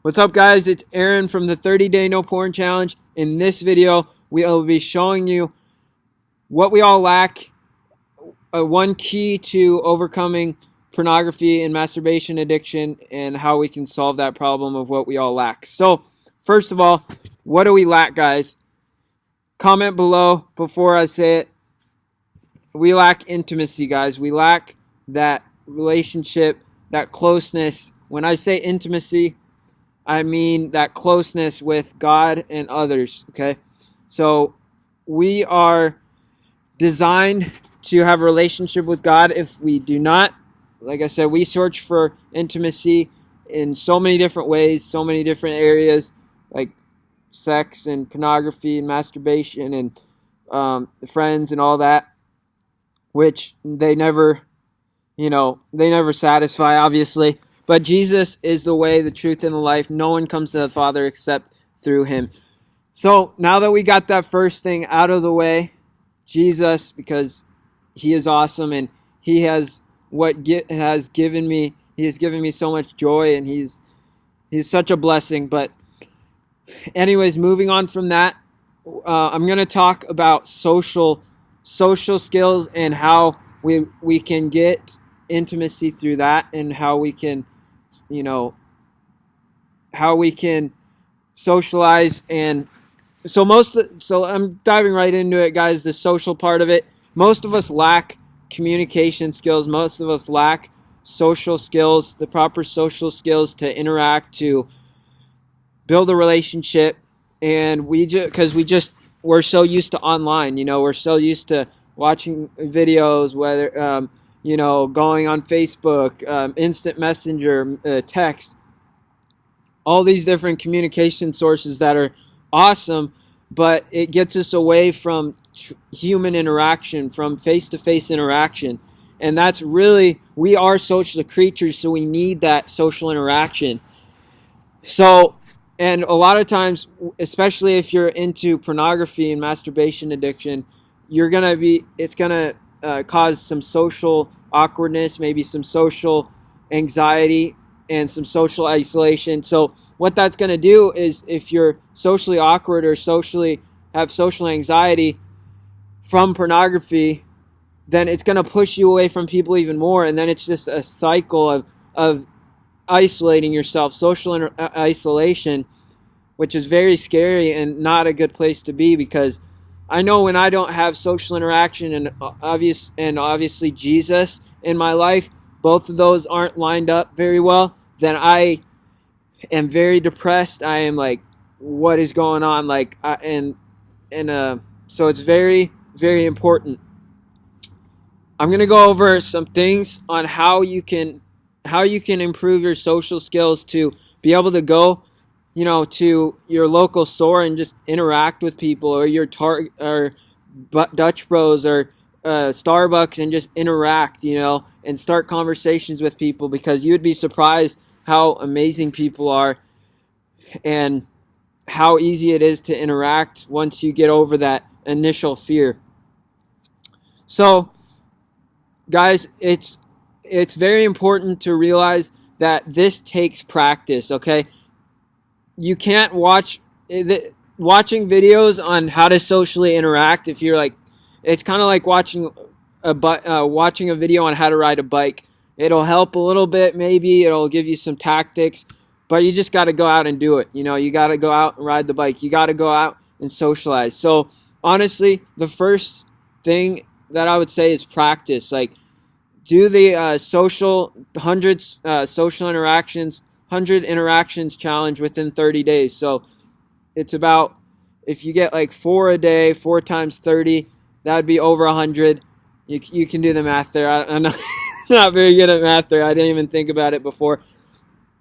What's up, guys? It's Aaron from the 30-Day No Porn Challenge. In this video, we will be showing you what we all lack, one key to overcoming pornography and masturbation addiction, and how we can solve that problem of what we all lack. So, first of all, what do we lack, guys? Comment below before I say it. We lack intimacy, guys. We lack that relationship, that closeness. When I say intimacy, I mean that closeness with God and others, okay? So we are designed to have a relationship with God. If we do not, like I said, we search for intimacy in so many different ways, so many different areas, like sex and pornography and masturbation and friends and all that, which they never satisfy, obviously. But Jesus is the way, the truth, and the life. No one comes to the Father except through him. So now that we got that first thing out of the way, Jesus, because he is awesome and he has given me so much joy, and he's such a blessing. But anyways, moving on from that, I'm going to talk about social skills and how we can get intimacy through that, and how we can socialize. And so I'm diving right into it, guys. The social part of it. Most of us lack communication skills. Most of us lack social skills, the proper social skills to interact, to build a relationship. And we're so used to online, we're so used to watching videos, whether going on Facebook, instant messenger, text, all these different communication sources that are awesome, but it gets us away from human interaction, from face-to-face interaction. And that's really, we are social creatures, so we need that social interaction. So, and a lot of times, especially if you're into pornography and masturbation addiction, it's gonna cause some social awkwardness, maybe some social anxiety and some social isolation. So what that's going to do is, if you're socially awkward or have social anxiety from pornography, then it's going to push you away from people even more. And then it's just a cycle of isolating yourself, social isolation, which is very scary and not a good place to be. Because I know when I don't have social interaction and obviously Jesus in my life, both of those aren't lined up very well, then I am very depressed. I am like, what is going on? So it's very, very important. I'm going to go over some things on how you can improve your social skills to be able to go to your local store and just interact with people, or your Target or Dutch Bros or Starbucks, and just interact, and start conversations with people, because you would be surprised how amazing people are and how easy it is to interact once you get over that initial fear. So, guys, it's very important to realize that this takes practice, okay? You can't watching videos on how to socially interact. If you're like, it's kind of like watching a video on how to ride a bike. It'll help a little bit, maybe it'll give you some tactics, but you just got to go out and do it. You got to go out and ride the bike. You got to go out and socialize. So honestly, the first thing that I would say is practice. Like, do the social interactions, 100 interactions challenge within 30 days. So it's about, if you get like 4 a day, 4 times 30, that would be over 100. You can do the math there. I'm not very good at math there. I didn't even think about it before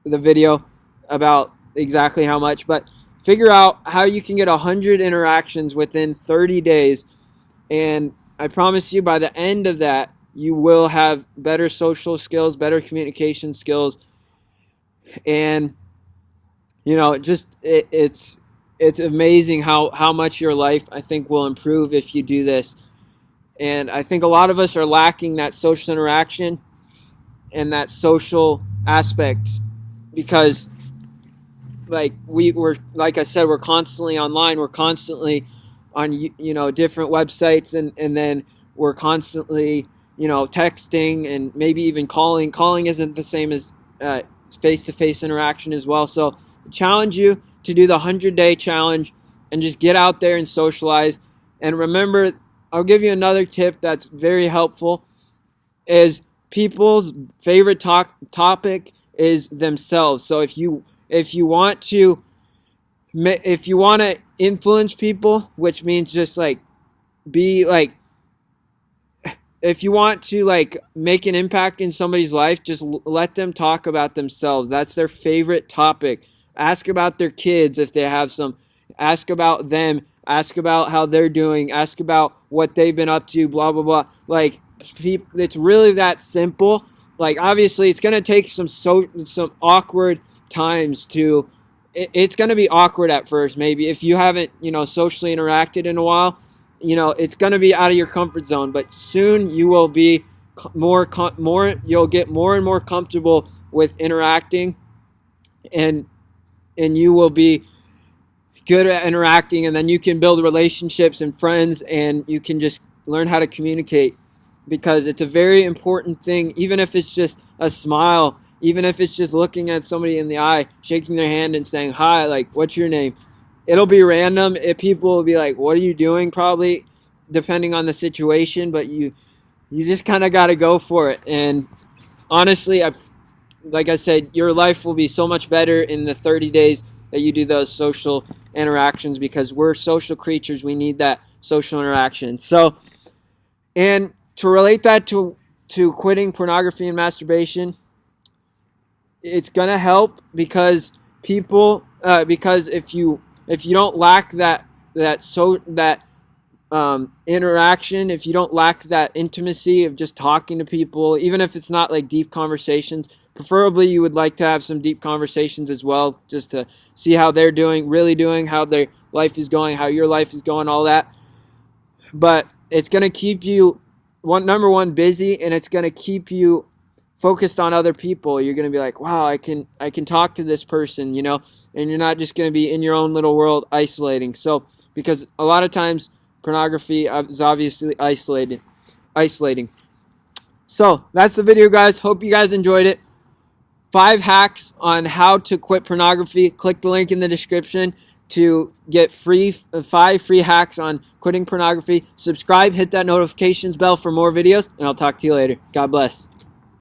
the video about exactly how much. But figure out how you can get 100 interactions within 30 days. And I promise you, by the end of that, you will have better social skills, better communication skills. And it's amazing how much your life, I think, will improve if you do this. And I think a lot of us are lacking that social interaction and that social aspect, because like like I said, we're constantly online, we're constantly on different websites, and then we're constantly texting and maybe even calling isn't the same as face-to-face interaction as well. So I challenge you to do the 100-day challenge and just get out there and socialize. And remember, I'll give you another tip that's very helpful, is people's favorite topic is themselves. So if you want to influence people, which means just like be like, if you want to like make an impact in somebody's life, just let them talk about themselves. That's their favorite topic. Ask about their kids if they have some. Ask about them. Ask about how they're doing. Ask about what they've been up to, blah, blah, blah. Like, it's really that simple. Like, obviously, it's going to take some awkward times to... It's going to be awkward at first, maybe. If you haven't, socially interacted in a while, it's going to be out of your comfort zone. But soon you will be you'll get more and more comfortable with interacting. And you will be good at interacting, and then you can build relationships and friends, and you can just learn how to communicate, because it's a very important thing. Even if it's just a smile, even if it's just looking at somebody in the eye, shaking their hand and saying hi, like, what's your name? It'll be random. People will be like, what are you doing? Probably, depending on the situation, but you just kind of got to go for it. And honestly, like I said, your life will be so much better in the 30 days that you do those social interactions, because we're social creatures. We need that social interaction. So, and to relate that to quitting pornography and masturbation, it's going to help, because because if you don't lack that interaction, if you don't lack that intimacy of just talking to people, even if it's not like deep conversations, preferably you would like to have some deep conversations as well, just to see how they're doing, how their life is going, how your life is going, all that. But it's going to keep you, number one, busy, and it's going to keep you focused on other people. You're going to be like, wow, I can talk to this person, and you're not just going to be in your own little world isolating. So, because a lot of times pornography is obviously isolating. So that's the video, guys. Hope you guys enjoyed it. 5 hacks on how to quit pornography. Click the link in the description to get 5 free hacks on quitting pornography. Subscribe, hit that notifications bell for more videos, and I'll talk to you later. God bless.